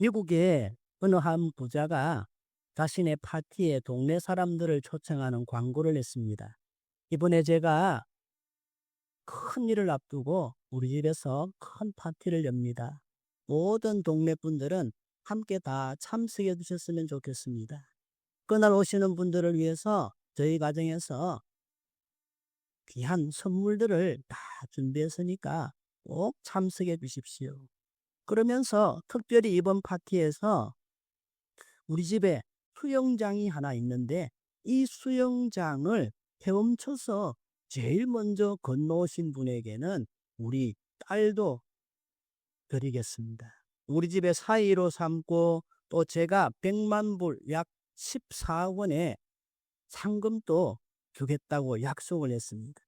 미국의 어느 한 부자가 자신의 파티에 동네 사람들을 초청하는 광고를 냈습니다. 이번에 제가 큰 일을 앞두고 우리 집에서 큰 파티를 엽니다. 모든 동네 분들은 함께 다 참석해 주셨으면 좋겠습니다. 그날 오시는 분들을 위해서 저희 가정에서 귀한 선물들을 다 준비했으니까 꼭 참석해 주십시오. 그러면서 특별히 이번 파티에서 우리 집에 수영장이 하나 있는데 이 수영장을 헤엄쳐서 제일 먼저 건너오신 분에게는 우리 딸도 드리겠습니다. 우리 집에 사이로 삼고 또 제가 100만 불, 약 14억 원의 상금도 주겠다고 약속을 했습니다.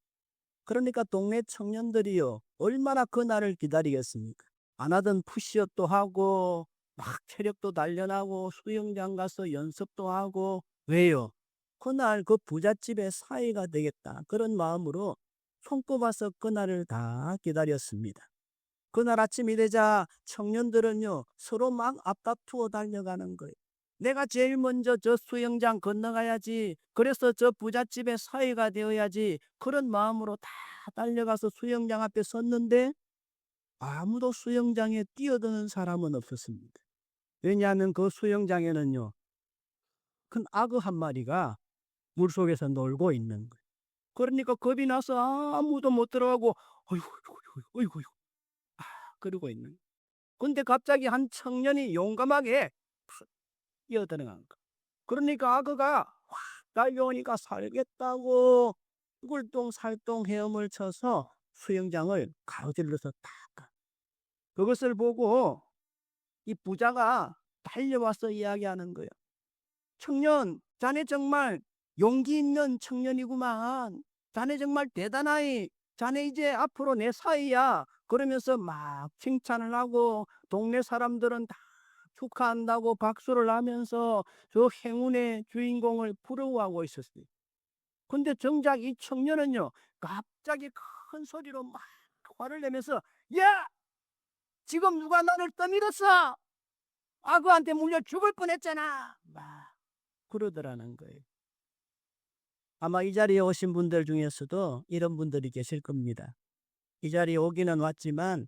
그러니까 동네 청년들이요, 얼마나 그 날을 기다리겠습니까? 안 하던 푸시업도 하고 막 체력도 단련하고 수영장 가서 연습도 하고. 왜요? 그날 그 부잣집의 사이가 되겠다, 그런 마음으로 손꼽아서 그날을 다 기다렸습니다. 그날 아침이 되자 청년들은요, 서로 막 앞다투어 달려가는 거예요. 내가 제일 먼저 저 수영장 건너가야지, 그래서 저 부잣집의 사이가 되어야지, 그런 마음으로 다 달려가서 수영장 앞에 섰는데 아무도 수영장에 뛰어드는 사람은 없었습니다. 왜냐하면 그 수영장에는요, 큰 악어 한 마리가 물속에서 놀고 있는 거예요. 그러니까 겁이 나서 아무도 못 들어가고 어이구 어이구 어이구 어이구 그러고 있는 거예요. 근데 갑자기 한 청년이 용감하게 푹 뛰어들어간 거. 그러니까 악어가 확 달려오니까 살겠다고 꿀똥살똥 헤엄을 쳐서 수영장을 가로질러서 딱 가. 그것을 보고 이 부자가 달려와서 이야기하는 거예요. 청년, 자네 정말 용기 있는 청년이구만. 자네 정말 대단하이. 자네 이제 앞으로 내 사이야. 그러면서 막 칭찬을 하고 동네 사람들은 다 축하한다고 박수를 하면서 저 행운의 주인공을 부러워하고 있었어요. 근데 정작 이 청년은요, 갑자기 큰 소리로 막 화를 내면서, 야! 지금 누가 나를 떠밀었어? 악어한테 물려 죽을 뻔했잖아. 막 그러더라는 거예요. 아마 이 자리에 오신 분들 중에서도 이런 분들이 계실 겁니다. 이 자리에 오기는 왔지만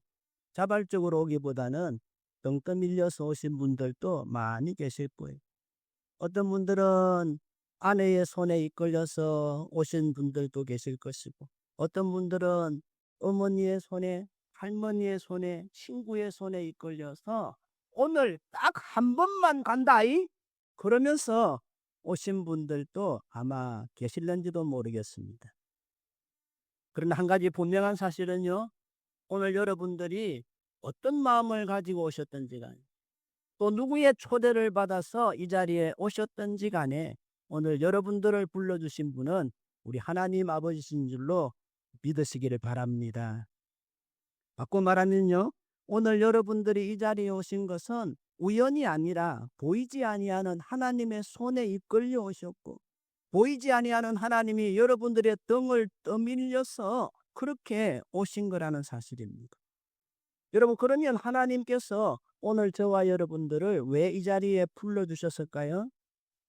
자발적으로 오기보다는 등 떠밀려서 오신 분들도 많이 계실 거예요. 어떤 분들은 아내의 손에 이끌려서 오신 분들도 계실 것이고, 어떤 분들은 어머니의 손에, 할머니의 손에, 친구의 손에 이끌려서 오늘 딱 한 번만 간다이, 그러면서 오신 분들도 아마 계실는지도 모르겠습니다. 그러나 한 가지 분명한 사실은요, 오늘 여러분들이 어떤 마음을 가지고 오셨던지 간에, 또 누구의 초대를 받아서 이 자리에 오셨던지 간에 오늘 여러분들을 불러주신 분은 우리 하나님 아버지신 줄로 믿으시기를 바랍니다. 바꿔 말하면요, 오늘 여러분들이 이 자리에 오신 것은 우연이 아니라 보이지 아니하는 하나님의 손에 이끌려 오셨고, 보이지 아니하는 하나님이 여러분들의 등을 떠밀려서 그렇게 오신 거라는 사실입니다. 여러분, 그러면 하나님께서 오늘 저와 여러분들을 왜 이 자리에 불러주셨을까요?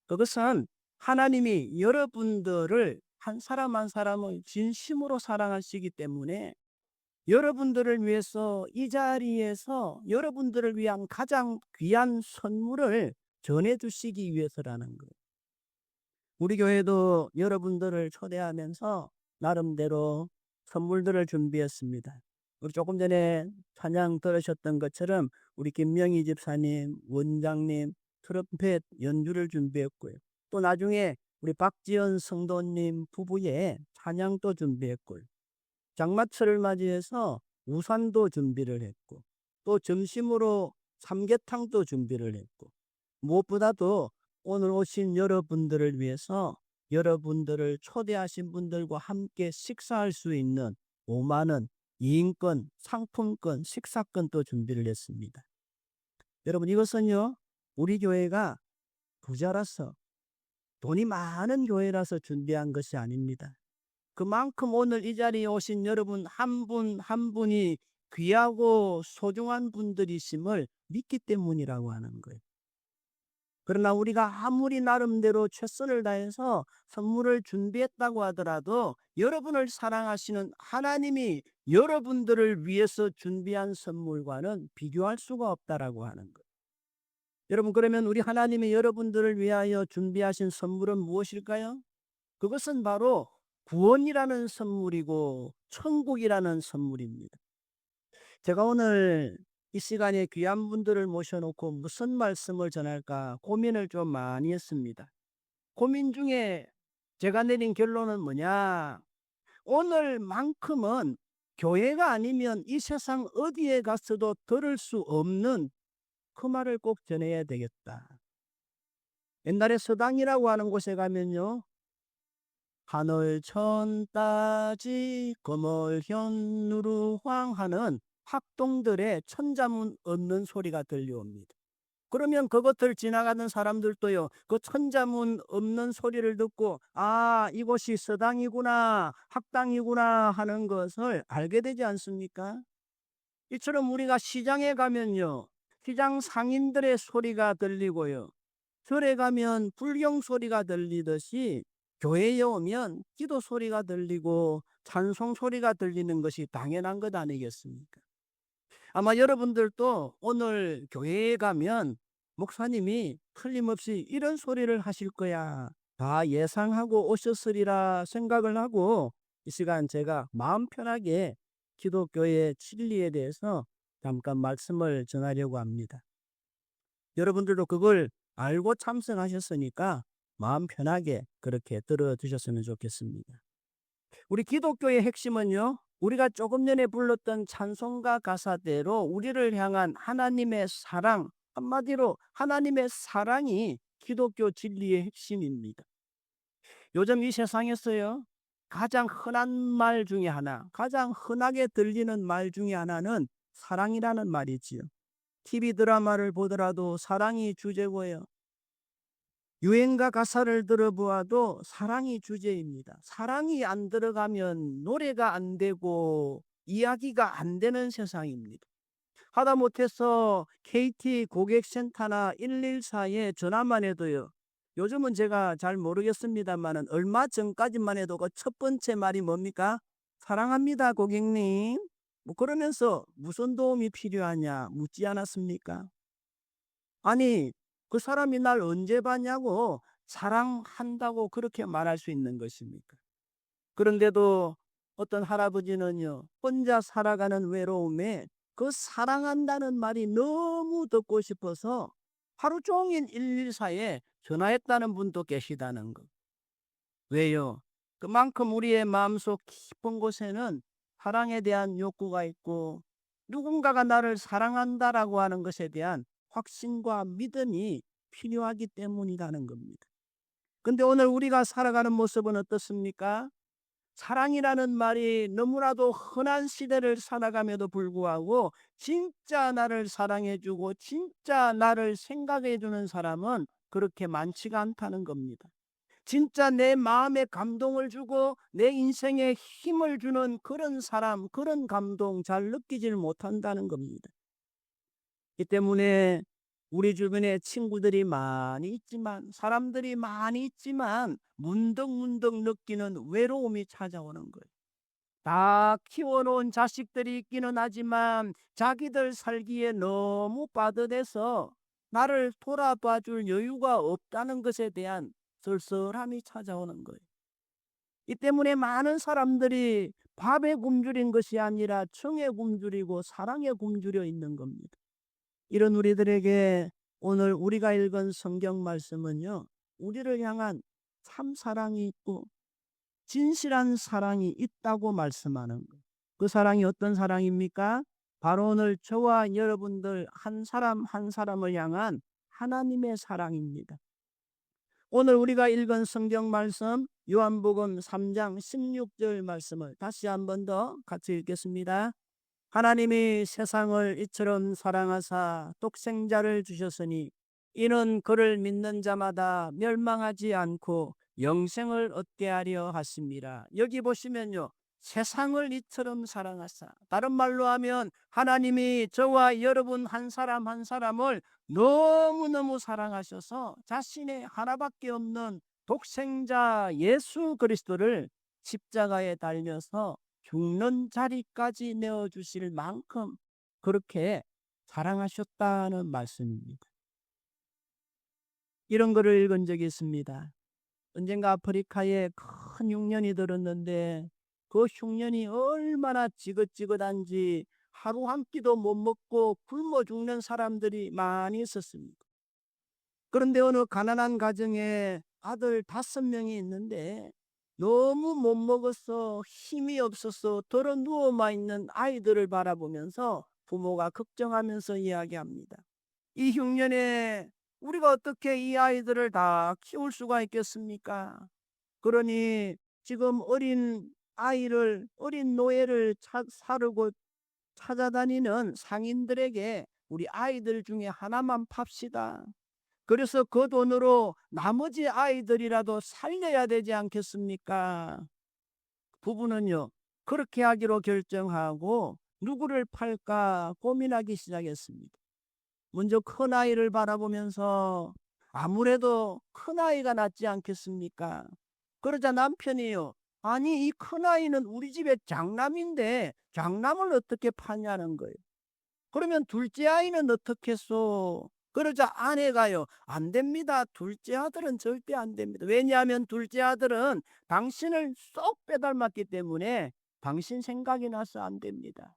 그것은 하나님이 여러분들을 한 사람 한 사람을 진심으로 사랑하시기 때문에 여러분들을 위해서 이 자리에서 여러분들을 위한 가장 귀한 선물을 전해주시기 위해서라는 거예요. 우리 교회도 여러분들을 초대하면서 나름대로 선물들을 준비했습니다. 우리 조금 전에 찬양 들으셨던 것처럼 우리 김명희 집사님, 원장님 트럼펫 연주를 준비했고요. 또 나중에 우리 박지연 성도님 부부의 찬양도 준비했고요. 장마철을 맞이해서 우산도 준비를 했고, 또 점심으로 삼계탕도 준비를 했고, 무엇보다도 오늘 오신 여러분들을 위해서 여러분들을 초대하신 분들과 함께 식사할 수 있는 5만 원, 2인권, 상품권, 식사권도 준비를 했습니다. 여러분, 이것은요, 우리 교회가 부자라서, 돈이 많은 교회라서 준비한 것이 아닙니다. 그만큼 오늘 이 자리에 오신 여러분 한 분 한 분이 귀하고 소중한 분들이심을 믿기 때문이라고 하는 거예요. 그러나 우리가 아무리 나름대로 최선을 다해서 선물을 준비했다고 하더라도 여러분을 사랑하시는 하나님이 여러분들을 위해서 준비한 선물과는 비교할 수가 없다라고 하는 거예요. 여러분, 그러면 우리 하나님이 여러분들을 위하여 준비하신 선물은 무엇일까요? 그것은 바로 구원이라는 선물이고 천국이라는 선물입니다. 제가 오늘 이 시간에 귀한 분들을 모셔놓고 무슨 말씀을 전할까 고민을 좀 많이 했습니다. 고민 중에 제가 내린 결론은 뭐냐? 오늘만큼은 교회가 아니면 이 세상 어디에 가서도 들을 수 없는 그 말을 꼭 전해야 되겠다. 옛날에 서당이라고 하는 곳에 가면요, 하늘 천 따지 거멀현 누르황 하는 학동들의 천자문 얻는 소리가 들려옵니다. 그러면 그것을 지나가는 사람들도요, 그 천자문 없는 소리를 듣고, 아, 이곳이 서당이구나, 학당이구나 하는 것을 알게 되지 않습니까? 이처럼 우리가 시장에 가면요, 시장 상인들의 소리가 들리고요, 절에 가면 불경 소리가 들리듯이 교회에 오면 기도 소리가 들리고 찬송 소리가 들리는 것이 당연한 것 아니겠습니까? 아마 여러분들도 오늘 교회에 가면 목사님이 틀림없이 이런 소리를 하실 거야, 다 예상하고 오셨으리라 생각을 하고 이 시간 제가 마음 편하게 기독교의 진리에 대해서 잠깐 말씀을 전하려고 합니다. 여러분들도 그걸 알고 참석하셨으니까 마음 편하게 그렇게 들어주셨으면 좋겠습니다. 우리 기독교의 핵심은요, 우리가 조금 전에 불렀던 찬송가 가사대로 우리를 향한 하나님의 사랑, 한마디로 하나님의 사랑이 기독교 진리의 핵심입니다. 요즘 이 세상에서요, 가장 흔한 말 중에 하나, 가장 흔하게 들리는 말 중에 하나는 사랑이라는 말이지요. TV 드라마를 보더라도 사랑이 주제고요, 유행가 가사를 들어보아도 사랑이 주제입니다. 사랑이 안 들어가면 노래가 안 되고 이야기가 안 되는 세상입니다. 하다못해서 KT 고객센터나 114에 전화만 해도요, 요즘은 제가 잘 모르겠습니다만 얼마 전까지만 해도 그 첫 번째 말이 뭡니까? 사랑합니다 고객님. 뭐 그러면서 무슨 도움이 필요하냐 묻지 않았습니까? 아니, 그 사람이 날 언제 봤냐고 사랑한다고 그렇게 말할 수 있는 것입니까? 그런데도 어떤 할아버지는요, 혼자 살아가는 외로움에 그 사랑한다는 말이 너무 듣고 싶어서 하루 종일 114에 전화했다는 분도 계시다는 것. 왜요? 그만큼 우리의 마음속 깊은 곳에는 사랑에 대한 욕구가 있고 누군가가 나를 사랑한다라고 하는 것에 대한 확신과 믿음이 필요하기 때문이라는 겁니다. 근데 오늘 우리가 살아가는 모습은 어떻습니까? 사랑이라는 말이 너무나도 흔한 시대를 살아감에도 불구하고 진짜 나를 사랑해주고 진짜 나를 생각해주는 사람은 그렇게 많지가 않다는 겁니다. 진짜 내 마음에 감동을 주고 내 인생에 힘을 주는 그런 사람, 그런 감동 잘 느끼질 못한다는 겁니다. 이 때문에 우리 주변에 친구들이 많이 있지만, 사람들이 많이 있지만 문득문득 느끼는 외로움이 찾아오는 거예요. 다 키워놓은 자식들이 있기는 하지만 자기들 살기에 너무 빠듯해서 나를 돌아봐 줄 여유가 없다는 것에 대한 쓸쓸함이 찾아오는 거예요. 이 때문에 많은 사람들이 밥에 굶주린 것이 아니라 청에 굶주리고 사랑에 굶주려 있는 겁니다. 이런 우리들에게 오늘 우리가 읽은 성경 말씀은요, 우리를 향한 참 사랑이 있고 진실한 사랑이 있다고 말씀하는 거예요. 그 사랑이 어떤 사랑입니까? 바로 오늘 저와 여러분들 한 사람 한 사람을 향한 하나님의 사랑입니다. 오늘 우리가 읽은 성경 말씀 요한복음 3장 16절 말씀을 다시 한 번 더 같이 읽겠습니다. 하나님이 세상을 이처럼 사랑하사 독생자를 주셨으니 이는 그를 믿는 자마다 멸망하지 않고 영생을 얻게 하려 하심이라. 여기 보시면요, 세상을 이처럼 사랑하사, 다른 말로 하면 하나님이 저와 여러분 한 사람 한 사람을 너무너무 사랑하셔서 자신의 하나밖에 없는 독생자 예수 그리스도를 십자가에 달려서 죽는 자리까지 내어주실 만큼 그렇게 사랑하셨다는 말씀입니다. 이런 거를 읽은 적이 있습니다. 언젠가 아프리카에 큰 흉년이 들었는데 그 흉년이 얼마나 지긋지긋한지 하루 한 끼도 못 먹고 굶어 죽는 사람들이 많이 있었습니다. 그런데 어느 가난한 가정에 아들 5명이 있는데 너무 못 먹어서 힘이 없어서 덜어 누워만 있는 아이들을 바라보면서 부모가 걱정하면서 이야기합니다. 이 흉년에 우리가 어떻게 이 아이들을 다 키울 수가 있겠습니까? 그러니 지금 어린 노예를 사르고 찾아다니는 상인들에게 우리 아이들 중에 하나만 팝시다. 그래서 그 돈으로 나머지 아이들이라도 살려야 되지 않겠습니까? 부부는요, 그렇게 하기로 결정하고 누구를 팔까 고민하기 시작했습니다. 먼저 큰아이를 바라보면서 아무래도 큰아이가 낫지 않겠습니까? 그러자 남편이요, 아니 이 큰아이는 우리 집의 장남인데 장남을 어떻게 파냐는 거예요. 그러면 둘째 아이는 어떻겠소? 그러자 아내가요, 안 됩니다. 둘째 아들은 절대 안 됩니다. 왜냐하면 둘째 아들은 당신을 쏙 빼닮았기 때문에 당신 생각이 나서 안 됩니다.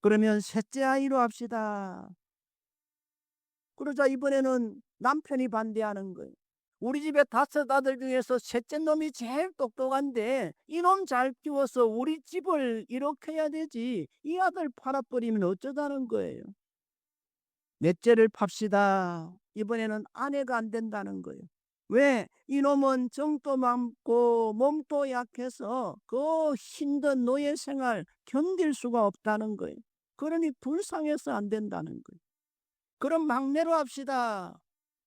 그러면 셋째 아이로 합시다. 그러자 이번에는 남편이 반대하는 거예요. 우리 집에 5 아들 중에서 셋째 놈이 제일 똑똑한데 이놈 잘 키워서 우리 집을 이렇게 해야 되지. 이 아들 팔아버리면 어쩌자는 거예요. 넷째를 팝시다. 이번에는 아내가 안 된다는 거예요. 왜? 이놈은 정도 많고 몸도 약해서 그 힘든 노예 생활 견딜 수가 없다는 거예요. 그러니 불쌍해서 안 된다는 거예요. 그럼 막내로 합시다.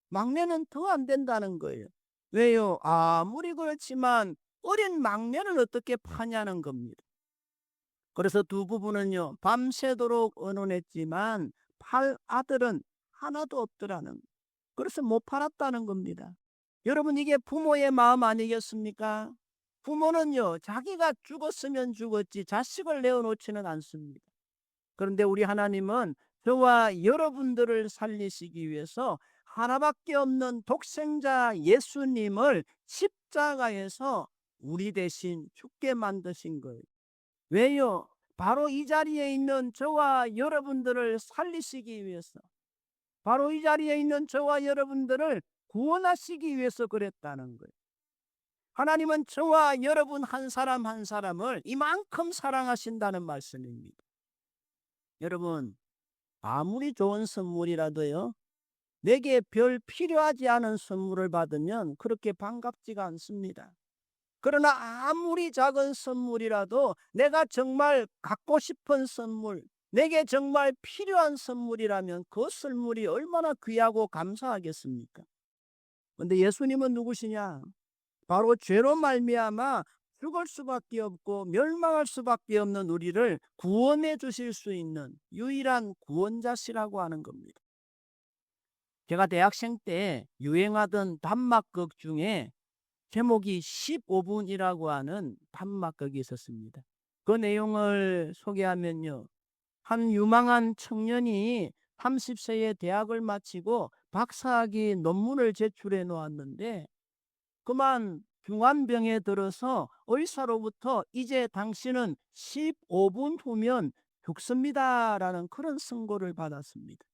막내는 더 안 된다는 거예요. 왜요? 아무리 그렇지만 어린 막내를 어떻게 파냐는 겁니다. 그래서 두 부부는요, 밤새도록 의논했지만 팔 아들은 하나도 없더라는 거예요. 그래서 못 팔았다는 겁니다. 여러분, 이게 부모의 마음 아니겠습니까? 부모는요, 자기가 죽었으면 죽었지 자식을 내어놓지는 않습니다. 그런데 우리 하나님은 저와 여러분들을 살리시기 위해서 하나밖에 없는 독생자 예수님을 십자가에서 우리 대신 죽게 만드신 거예요. 왜요? 바로 이 자리에 있는 저와 여러분들을 살리시기 위해서, 바로 이 자리에 있는 저와 여러분들을 구원하시기 위해서 그랬다는 거예요. 하나님은 저와 여러분 한 사람 한 사람을 이만큼 사랑하신다는 말씀입니다. 여러분, 아무리 좋은 선물이라도요, 내게 별 필요하지 않은 선물을 받으면 그렇게 반갑지가 않습니다. 그러나 아무리 작은 선물이라도 내가 정말 갖고 싶은 선물, 내게 정말 필요한 선물이라면 그 선물이 얼마나 귀하고 감사하겠습니까? 그런데 예수님은 누구시냐? 바로 죄로 말미암아 죽을 수밖에 없고 멸망할 수밖에 없는 우리를 구원해 주실 수 있는 유일한 구원자시라고 하는 겁니다. 제가 대학생 때 유행하던 단막극 중에 제목이 15분이라고 하는 단막극이 있었습니다. 그 내용을 소개하면요, 한 유망한 청년이 30세에 대학을 마치고 박사학위 논문을 제출해 놓았는데 그만 중환병에 들어서 의사로부터 이제 당신은 15분 후면 죽습니다라는 그런 선고를 받았습니다.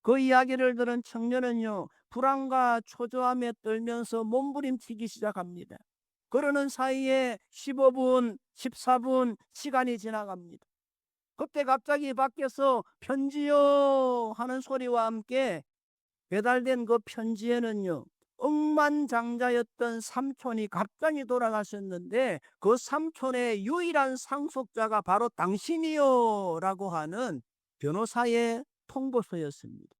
그 이야기를 들은 청년은요, 불안과 초조함에 떨면서 몸부림치기 시작합니다. 그러는 사이에 15분, 14분 시간이 지나갑니다. 그때 갑자기 밖에서 편지요 하는 소리와 함께 배달된 그 편지에는요, 억만장자였던 삼촌이 갑자기 돌아가셨는데 그 삼촌의 유일한 상속자가 바로 당신이요 라고 하는 변호사의 통보서였습니다.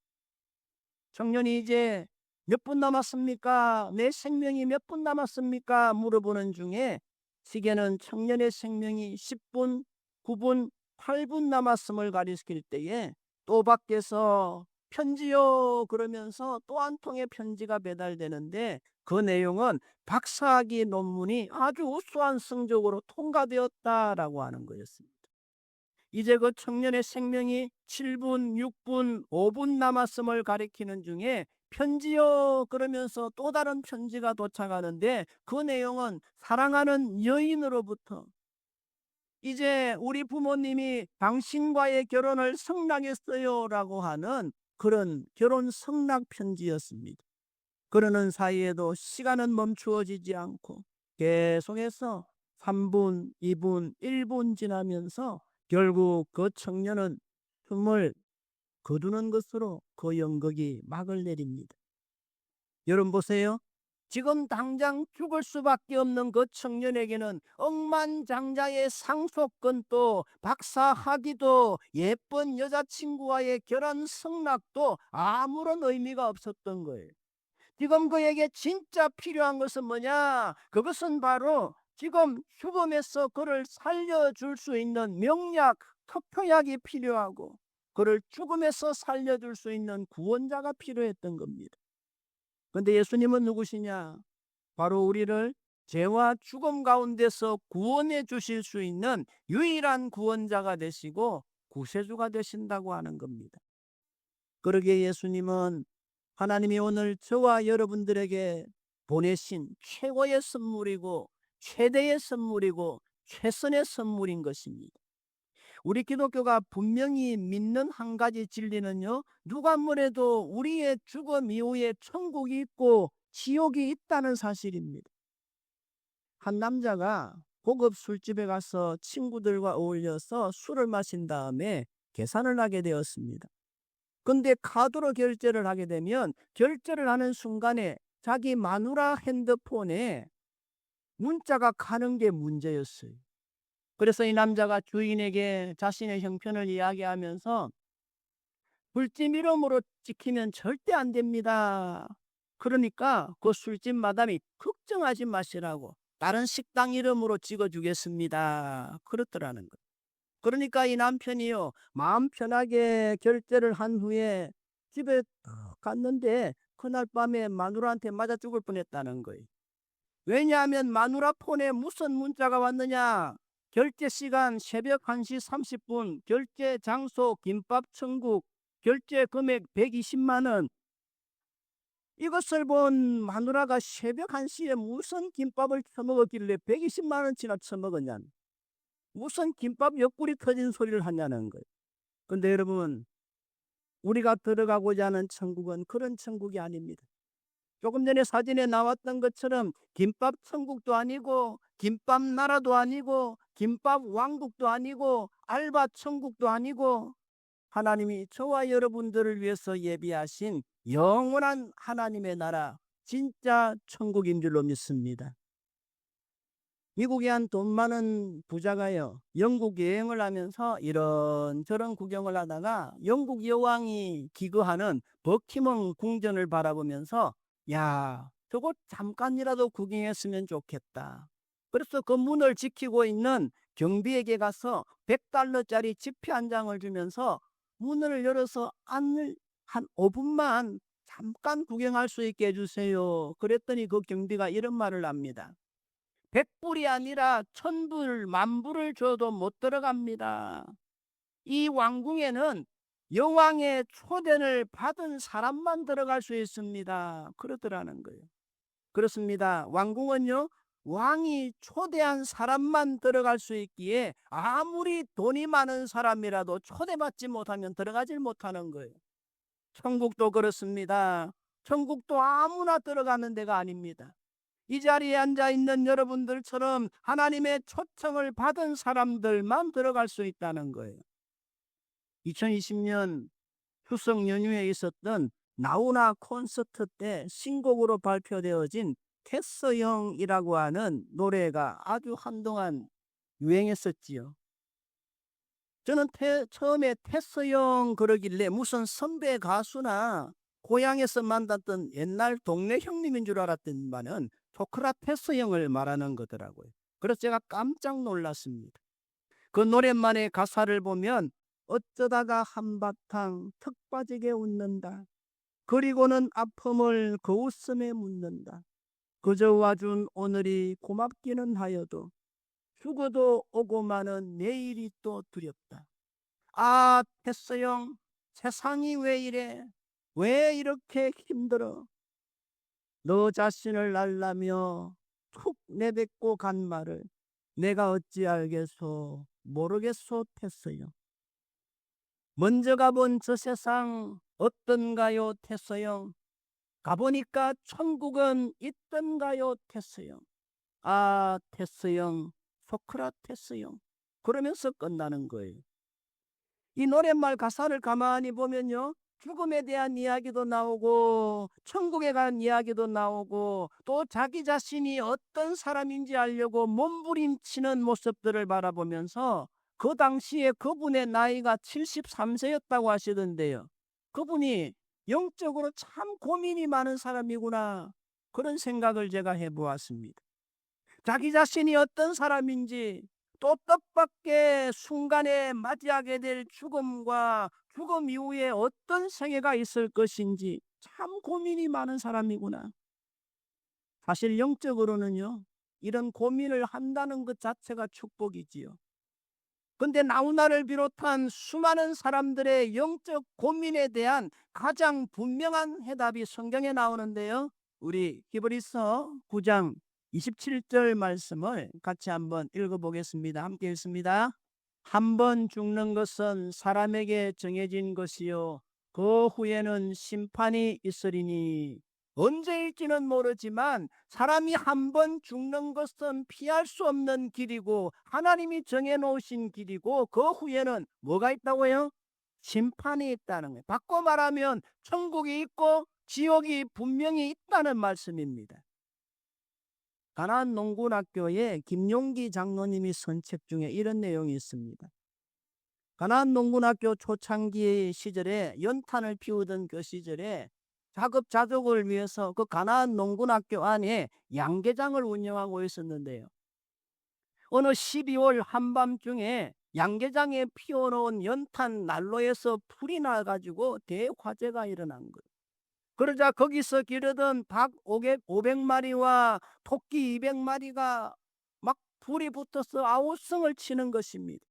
청년이 이제 몇 분 남았습니까? 내 생명이 몇 분 남았습니까? 물어보는 중에 시계는 청년의 생명이 10분, 9분, 8분 남았음을 가리킬 때에 또 밖에서 편지요 그러면서 또 한 통의 편지가 배달되는데 그 내용은 박사학위 논문이 아주 우수한 성적으로 통과되었다라고 하는 거였습니다. 이제 그 청년의 생명이 7분, 6분, 5분 남았음을 가리키는 중에 편지요 그러면서 또 다른 편지가 도착하는데 그 내용은 사랑하는 여인으로부터 이제 우리 부모님이 당신과의 결혼을 승낙했어요라고 하는 그런 결혼 승낙 편지였습니다. 그러는 사이에도 시간은 멈추어지지 않고 계속해서 3분, 2분, 1분 지나면서 결국 그 청년은 숨을 거두는 것으로 그 연극이 막을 내립니다. 여러분 보세요. 지금 당장 죽을 수밖에 없는 그 청년에게는 억만장자의 상속권도 박사 학위도 예쁜 여자친구와의 결혼 승낙도 아무런 의미가 없었던 거예요. 지금 그에게 진짜 필요한 것은 뭐냐? 그것은 바로 지금 죽음에서 그를 살려줄 수 있는 명약, 특효약이 필요하고 그를 죽음에서 살려줄 수 있는 구원자가 필요했던 겁니다. 그런데 예수님은 누구시냐? 바로 우리를 죄와 죽음 가운데서 구원해 주실 수 있는 유일한 구원자가 되시고 구세주가 되신다고 하는 겁니다. 그러기에 예수님은 하나님이 오늘 저와 여러분들에게 보내신 최고의 선물이고 최대의 선물이고 최선의 선물인 것입니다. 우리 기독교가 분명히 믿는 한 가지 진리는요, 누가 뭐래도 우리의 죽음 이후에 천국이 있고 지옥이 있다는 사실입니다. 한 남자가 고급 술집에 가서 친구들과 어울려서 술을 마신 다음에 계산을 하게 되었습니다. 근데 카드로 결제를 하게 되면 결제를 하는 순간에 자기 마누라 핸드폰에 문자가 가는 게 문제였어요. 그래서 이 남자가 주인에게 자신의 형편을 이야기하면서 술집 이름으로 찍히면 절대 안 됩니다. 그러니까 그 술집 마담이 걱정하지 마시라고 다른 식당 이름으로 찍어주겠습니다. 그렇더라는 거예요. 그러니까 이 남편이요, 마음 편하게 결제를 한 후에 집에 갔는데 그날 밤에 마누라한테 맞아 죽을 뻔했다는 거예요. 왜냐하면 마누라 폰에 무슨 문자가 왔느냐? 결제 시간 새벽 1시 30분, 결제 장소 김밥 천국, 결제 금액 120만 원. 이것을 본 마누라가 새벽 1시에 무슨 김밥을 처먹었길래 120만 원치나 처먹었냐? 무슨 김밥 옆구리 터진 소리를 하냐는 거예요. 근데 여러분, 우리가 들어가고자 하는 천국은 그런 천국이 아닙니다. 조금 전에 사진에 나왔던 것처럼 김밥 천국도 아니고 김밥 나라도 아니고 김밥 왕국도 아니고 알바 천국도 아니고 하나님이 저와 여러분들을 위해서 예비하신 영원한 하나님의 나라, 진짜 천국인 줄로 믿습니다. 미국의 한 돈 많은 부자가요, 영국 여행을 하면서 이런저런 구경을 하다가 영국 여왕이 기거하는 버킹엄 궁전을 바라보면서 야, 저거 잠깐이라도 구경했으면 좋겠다. 그래서 그 문을 지키고 있는 경비에게 가서 $100짜리 지폐 한 장을 주면서 문을 열어서 안을 한 5분만 잠깐 구경할 수 있게 해주세요. 그랬더니 그 경비가 이런 말을 합니다. 100불이 아니라 1000불, 10,000불을 줘도 못 들어갑니다. 이 왕궁에는 여왕의 초대를 받은 사람만 들어갈 수 있습니다. 그러더라는 거예요. 그렇습니다. 왕궁은요, 왕이 초대한 사람만 들어갈 수 있기에 아무리 돈이 많은 사람이라도 초대받지 못하면 들어가질 못하는 거예요. 천국도 그렇습니다. 천국도 아무나 들어가는 데가 아닙니다. 이 자리에 앉아 있는 여러분들처럼 하나님의 초청을 받은 사람들만 들어갈 수 있다는 거예요. 2020년 추석 연휴에 있었던 나훈아 콘서트 때 신곡으로 발표되어진 테스형이라고 하는 노래가 아주 한동안 유행했었지요. 저는 처음에 테스형 그러길래 무슨 선배 가수나 고향에서 만났던 옛날 동네 형님인 줄 알았더니만은 소크라테스 형을 말하는 거더라고요. 그래서 제가 깜짝 놀랐습니다. 그 노랫말의 가사를 보면 어쩌다가 한바탕 턱 빠지게 웃는다. 그리고는 아픔을 그 웃음에 묻는다. 그저 와준 오늘이 고맙기는 하여도 죽어도 오고 마는 내일이 또 두렵다. 아, 태서형, 세상이 왜 이래? 왜 이렇게 힘들어? 너 자신을 알라며 툭 내뱉고 간 말을 내가 어찌 알겠소? 모르겠소, 태서형. 먼저 가본 저 세상 어떤가요, 태서형? 가보니까 천국은 있던가요, 태서형? 아, 태서형, 소크라테스형. 그러면서 끝나는 거예요. 이 노랫말 가사를 가만히 보면요, 죽음에 대한 이야기도 나오고 천국에 간 이야기도 나오고 또 자기 자신이 어떤 사람인지 알려고 몸부림치는 모습들을 바라보면서 그 당시에 그분의 나이가 73세였다고 하시던데요. 그분이 영적으로 참 고민이 많은 사람이구나, 그런 생각을 제가 해보았습니다. 자기 자신이 어떤 사람인지, 또 뜻밖의 순간에 맞이하게 될 죽음과 죽음 이후에 어떤 생애가 있을 것인지 참 고민이 많은 사람이구나. 사실 영적으로는요, 이런 고민을 한다는 것 자체가 축복이지요. 근데 나훈아를 비롯한 수많은 사람들의 영적 고민에 대한 가장 분명한 해답이 성경에 나오는데요. 우리 히브리서 9장 27절 말씀을 같이 한번 읽어보겠습니다. 함께 읽습니다. 한 번 죽는 것은 사람에게 정해진 것이요 그 후에는 심판이 있으리니. 언제일지는 모르지만 사람이 한 번 죽는 것은 피할 수 없는 길이고 하나님이 정해놓으신 길이고 그 후에는 뭐가 있다고요? 심판이 있다는 거예요. 바꿔 말하면 천국이 있고 지옥이 분명히 있다는 말씀입니다. 가나안 농군학교에 김용기 장로님이 쓴 책 중에 이런 내용이 있습니다. 가나안 농군학교 초창기 시절에 연탄을 피우던 그 시절에 자급자족을 위해서 그 가나안 농군학교 안에 양계장을 운영하고 있었는데요. 어느 12월 한밤중에 양계장에 피워놓은 연탄 난로에서 불이 나가지고 대화재가 일어난 거예요. 그러자 거기서 기르던 닭 500마리와 토끼 200마리가 막 불이 붙어서 아우성을 치는 것입니다.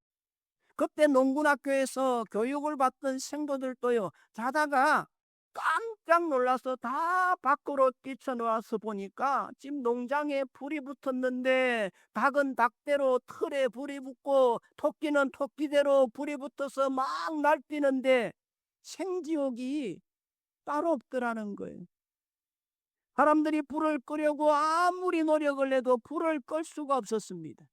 그때 농군학교에서 교육을 받던 생도들도요, 자다가 깜짝 놀라서 다 밖으로 뛰쳐나와서 보니까 지금 농장에 불이 붙었는데 닭은 닭대로 틀에 불이 붙고 토끼는 토끼대로 불이 붙어서 막 날뛰는데 생지옥이 따로 없더라는 거예요. 사람들이 불을 끄려고 아무리 노력을 해도 불을 끌 수가 없었습니다.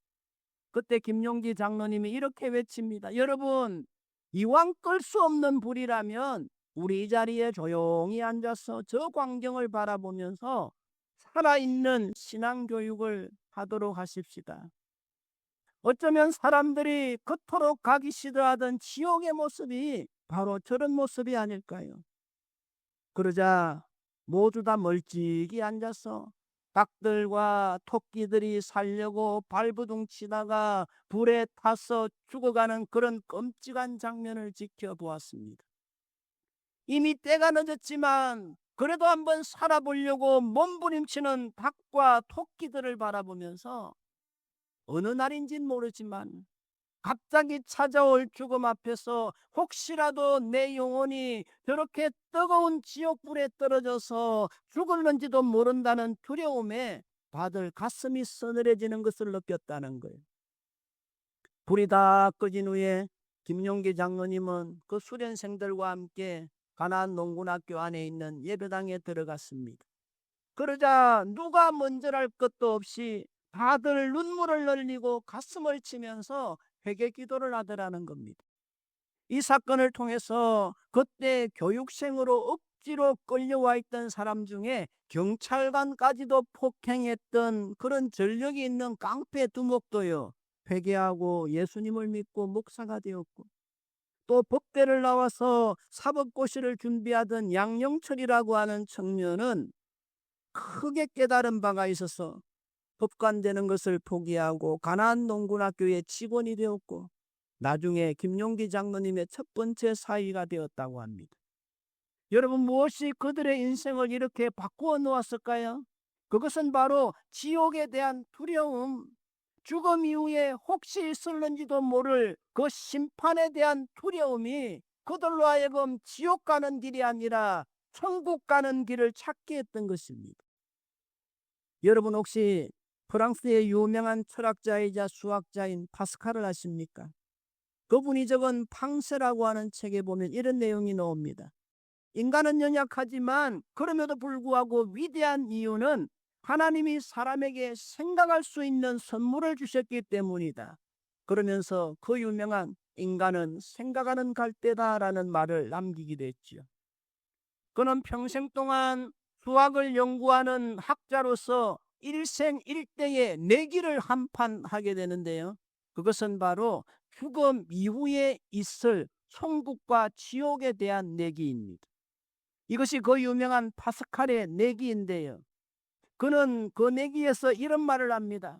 그때 김용기 장로님이 이렇게 외칩니다. 여러분, 이왕 끌 수 없는 불이라면 우리 이 자리에 조용히 앉아서 저 광경을 바라보면서 살아있는 신앙교육을 하도록 하십시다. 어쩌면 사람들이 그토록 가기 싫어하던 지옥의 모습이 바로 저런 모습이 아닐까요? 그러자 모두 다 멀찍이 앉아서 닭들과 토끼들이 살려고 발버둥 치다가 불에 타서 죽어가는 그런 끔찍한 장면을 지켜보았습니다. 이미 때가 늦었지만 그래도 한번 살아보려고 몸부림치는 닭과 토끼들을 바라보면서 어느 날인진 모르지만 갑자기 찾아올 죽음 앞에서 혹시라도 내 영혼이 저렇게 뜨거운 지옥불에 떨어져서 죽을는지도 모른다는 두려움에 다들 가슴이 서늘해지는 것을 느꼈다는 거예요. 불이 다 꺼진 후에 김용기 장로님은 그 수련생들과 함께 가나안 농군학교 안에 있는 예배당에 들어갔습니다. 그러자 누가 먼저랄 것도 없이 다들 눈물을 흘리고 가슴을 치면서 회개 기도를 하더라는 겁니다. 이 사건을 통해서 그때 교육생으로 억지로 끌려와 있던 사람 중에 경찰관까지도 폭행했던 그런 전력이 있는 깡패 두목도요, 회개하고 예수님을 믿고 목사가 되었고, 또 법대를 나와서 사법고시를 준비하던 양영철이라고 하는 청년은 크게 깨달은 바가 있어서 법관되는 것을 포기하고 가나안 농군학교의 직원이 되었고 나중에 김용기 장로님의 첫 번째 사위가 되었다고 합니다. 여러분, 무엇이 그들의 인생을 이렇게 바꾸어 놓았을까요? 그것은 바로 지옥에 대한 두려움, 죽음 이후에 혹시 있을는지도 모를 그 심판에 대한 두려움이 그들로 하여금 지옥 가는 길이 아니라 천국 가는 길을 찾게 했던 것입니다. 여러분, 혹시 프랑스의 유명한 철학자이자 수학자인 파스칼을 아십니까? 그분이 적은 팡세라고 하는 책에 보면 이런 내용이 나옵니다. 인간은 연약하지만 그럼에도 불구하고 위대한 이유는 하나님이 사람에게 생각할 수 있는 선물을 주셨기 때문이다. 그러면서 그 유명한 인간은 생각하는 갈대다라는 말을 남기기도 했지요. 그는 평생 동안 수학을 연구하는 학자로서 일생일대의 내기를 한판하게 되는데요. 그것은 바로 죽음 이후에 있을 천국과 지옥에 대한 내기입니다. 이것이 그 유명한 파스칼의 내기인데요. 그는 그 내기에서 이런 말을 합니다.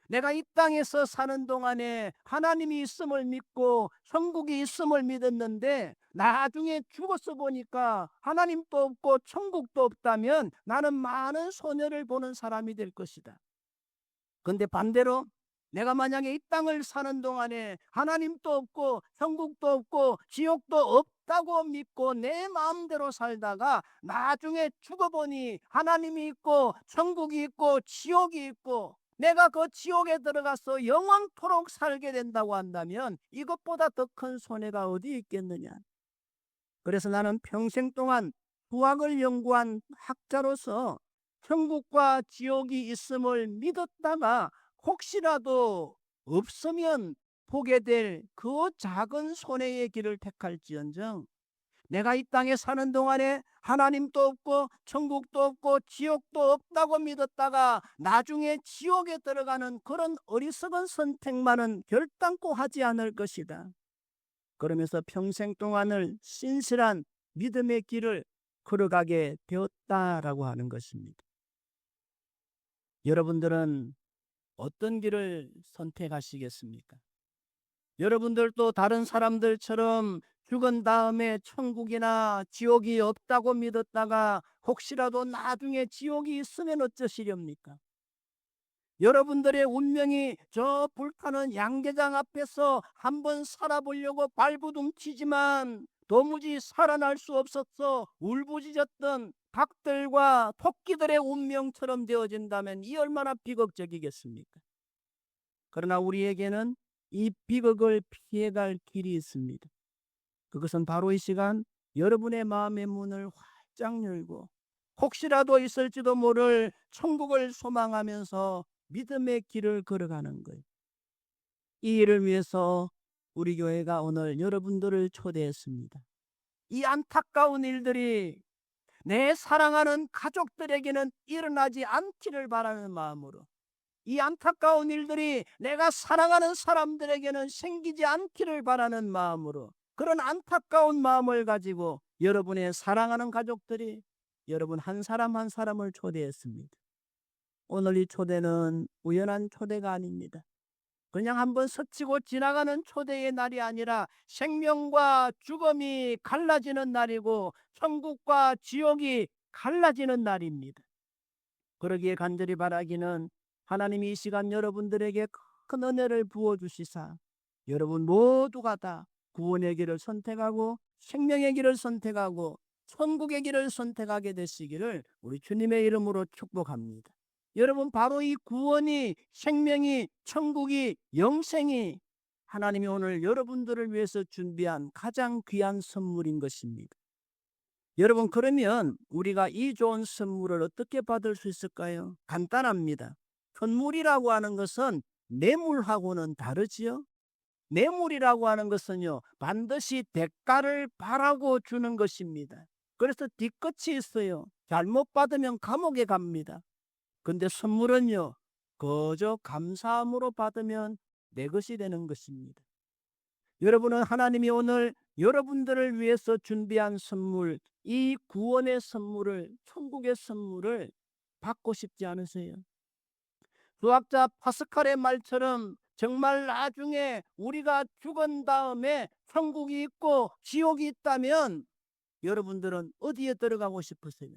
내가 이 땅에서 사는 동안에 하나님이 있음을 믿고 천국이 있음을 믿었는데 나중에 죽어서 보니까 하나님도 없고 천국도 없다면 나는 많은 손해를 보는 사람이 될 것이다. 근데 반대로 내가 만약에 이 땅을 사는 동안에 하나님도 없고 천국도 없고 지옥도 없다고 믿고 내 마음대로 살다가 나중에 죽어보니 하나님이 있고 천국이 있고 지옥이 있고 내가 그 지옥에 들어가서 영원토록 살게 된다고 한다면 이것보다 더 큰 손해가 어디 있겠느냐. 그래서 나는 평생 동안 수학을 연구한 학자로서 천국과 지옥이 있음을 믿었다가 혹시라도 없으면 보게 될 그 작은 손해의 길을 택할지언정 내가 이 땅에 사는 동안에 하나님도 없고 천국도 없고 지옥도 없다고 믿었다가 나중에 지옥에 들어가는 그런 어리석은 선택만은 결단코 하지 않을 것이다. 그러면서 평생 동안을 신실한 믿음의 길을 걸어가게 되었다라고 하는 것입니다. 여러분들은 어떤 길을 선택하시겠습니까? 여러분들도 다른 사람들처럼 죽은 다음에 천국이나 지옥이 없다고 믿었다가 혹시라도 나중에 지옥이 있으면 어쩌시렵니까? 여러분들의 운명이 저 불타는 양계장 앞에서 한번 살아보려고 발부둥치지만 도무지 살아날 수 없었어 울부짖었던 닭들과 토끼들의 운명처럼 되어진다면 이 얼마나 비극적이겠습니까? 그러나 우리에게는 이 비극을 피해갈 길이 있습니다. 그것은 바로 이 시간 여러분의 마음의 문을 활짝 열고 혹시라도 있을지도 모를 천국을 소망하면서 믿음의 길을 걸어가는 거예요. 이 일을 위해서 우리 교회가 오늘 여러분들을 초대했습니다. 이 안타까운 일들이 내 사랑하는 가족들에게는 일어나지 않기를 바라는 마음으로 이 안타까운 일들이 내가 사랑하는 사람들에게는 생기지 않기를 바라는 마음으로 그런 안타까운 마음을 가지고 여러분의 사랑하는 가족들이 여러분 한 사람 한 사람을 초대했습니다. 오늘 이 초대는 우연한 초대가 아닙니다. 그냥 한번 스치고 지나가는 초대의 날이 아니라 생명과 죽음이 갈라지는 날이고 천국과 지옥이 갈라지는 날입니다. 그러기에 간절히 바라기는 하나님이 이 시간 여러분들에게 큰 은혜를 부어주시사 여러분 모두가 다 구원의 길을 선택하고 생명의 길을 선택하고 천국의 길을 선택하게 되시기를 우리 주님의 이름으로 축복합니다. 여러분 바로 이 구원이 생명이 천국이 영생이 하나님이 오늘 여러분들을 위해서 준비한 가장 귀한 선물인 것입니다. 여러분 그러면 우리가 이 좋은 선물을 어떻게 받을 수 있을까요? 간단합니다. 선물이라고 하는 것은 뇌물하고는 다르지요. 뇌물이라고 하는 것은요 반드시 대가를 바라고 주는 것입니다. 그래서 뒤끝이 있어요. 잘못 받으면 감옥에 갑니다. 근데 선물은요 그저 감사함으로 받으면 내 것이 되는 것입니다. 여러분은 하나님이 오늘 여러분들을 위해서 준비한 선물, 이 구원의 선물을, 천국의 선물을 받고 싶지 않으세요? 수학자 파스칼의 말처럼 정말 나중에 우리가 죽은 다음에 천국이 있고 지옥이 있다면 여러분들은 어디에 들어가고 싶으세요?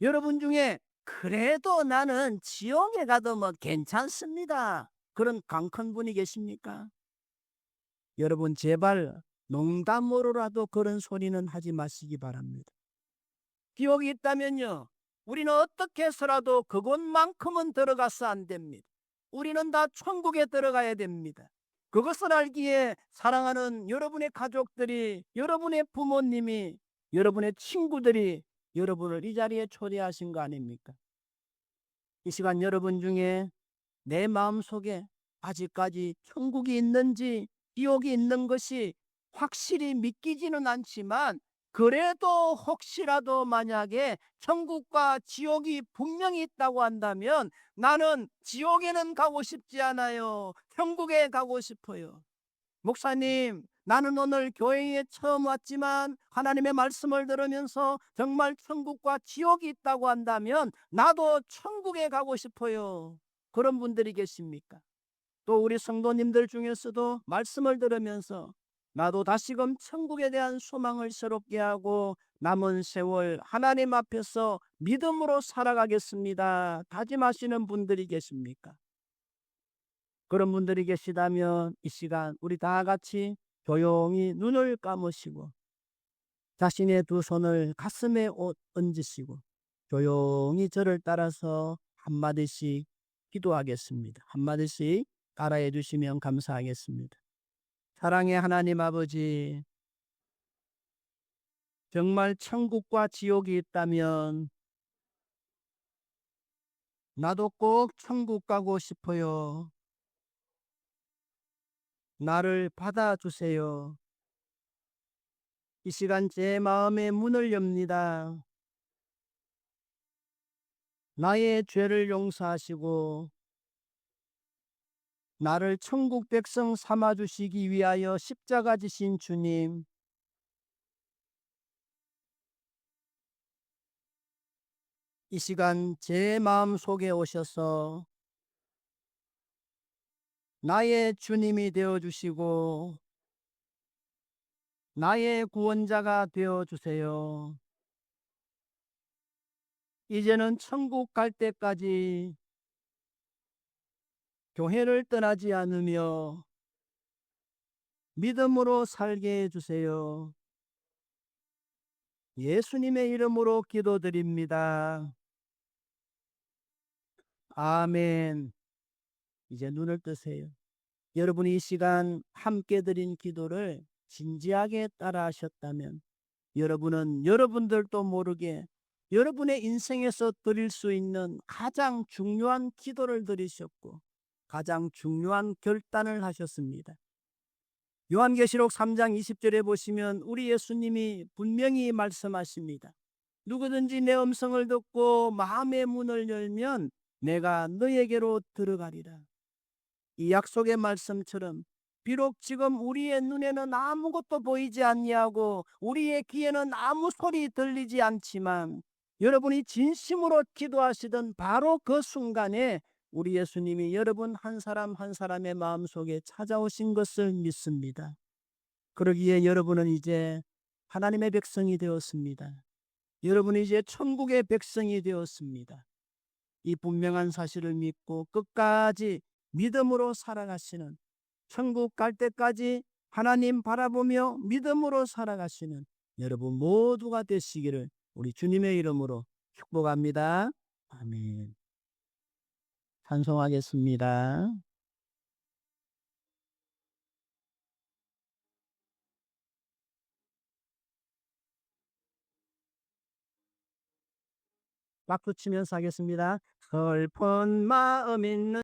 여러분 중에 그래도 나는 지옥에 가도 뭐 괜찮습니다, 그런 강큰 분이 계십니까? 여러분 제발 농담으로라도 그런 소리는 하지 마시기 바랍니다. 지옥이 있다면요, 우리는 어떻게 해서라도 그곳만큼은 들어가서 안 됩니다. 우리는 다 천국에 들어가야 됩니다. 그것을 알기에 사랑하는 여러분의 가족들이, 여러분의 부모님이, 여러분의 친구들이 여러분을 이 자리에 초대하신 거 아닙니까? 이 시간 여러분 중에 내 마음속에 아직까지 천국이 있는지 지옥이 있는 것이 확실히 믿기지는 않지만, 그래도 혹시라도 만약에 천국과 지옥이 분명히 있다고 한다면 나는 지옥에는 가고 싶지 않아요, 천국에 가고 싶어요. 목사님, 나는 오늘 교회에 처음 왔지만 하나님의 말씀을 들으면서 정말 천국과 지옥이 있다고 한다면 나도 천국에 가고 싶어요, 그런 분들이 계십니까? 또 우리 성도님들 중에서도 말씀을 들으면서 나도 다시금 천국에 대한 소망을 새롭게 하고 남은 세월 하나님 앞에서 믿음으로 살아가겠습니다, 다짐하시는 분들이 계십니까? 그런 분들이 계시다면 이 시간 우리 다 같이 조용히 눈을 감으시고 자신의 두 손을 가슴에 얹으시고 조용히 저를 따라서 한마디씩 기도하겠습니다. 한마디씩 따라해 주시면 감사하겠습니다. 사랑의 하나님 아버지, 정말 천국과 지옥이 있다면 나도 꼭 천국 가고 싶어요. 나를 받아주세요. 이 시간 제 마음의 문을 엽니다. 나의 죄를 용서하시고 나를 천국 백성 삼아 주시기 위하여 십자가 지신 주님, 이 시간 제 마음 속에 오셔서 나의 주님이 되어 주시고 나의 구원자가 되어 주세요. 이제는 천국 갈 때까지 교회를 떠나지 않으며 믿음으로 살게 해 주세요. 예수님의 이름으로 기도드립니다. 아멘. 이제 눈을 뜨세요. 여러분이 이 시간 함께 드린 기도를 진지하게 따라 하셨다면 여러분은 여러분들도 모르게 여러분의 인생에서 드릴 수 있는 가장 중요한 기도를 드리셨고 가장 중요한 결단을 하셨습니다. 요한계시록 3장 20절에 보시면 우리 예수님이 분명히 말씀하십니다. 누구든지 내 음성을 듣고 마음의 문을 열면 내가 너에게로 들어가리라. 이 약속의 말씀처럼 비록 지금 우리의 눈에는 아무것도 보이지 아니하고 우리의 귀에는 아무 소리 들리지 않지만 여러분이 진심으로 기도하시던 바로 그 순간에 우리 예수님이 여러분 한 사람 한 사람의 마음속에 찾아오신 것을 믿습니다. 그러기에 여러분은 이제 하나님의 백성이 되었습니다. 여러분이 이제 천국의 백성이 되었습니다. 이 분명한 사실을 믿고 끝까지 믿음으로 살아가시는, 천국 갈 때까지 하나님 바라보며 믿음으로 살아가시는 여러분 모두가 되시기를 우리 주님의 이름으로 축복합니다. 아멘. 찬송하겠습니다. 박수 치면서 하겠습니다. 슬픈 마음 있는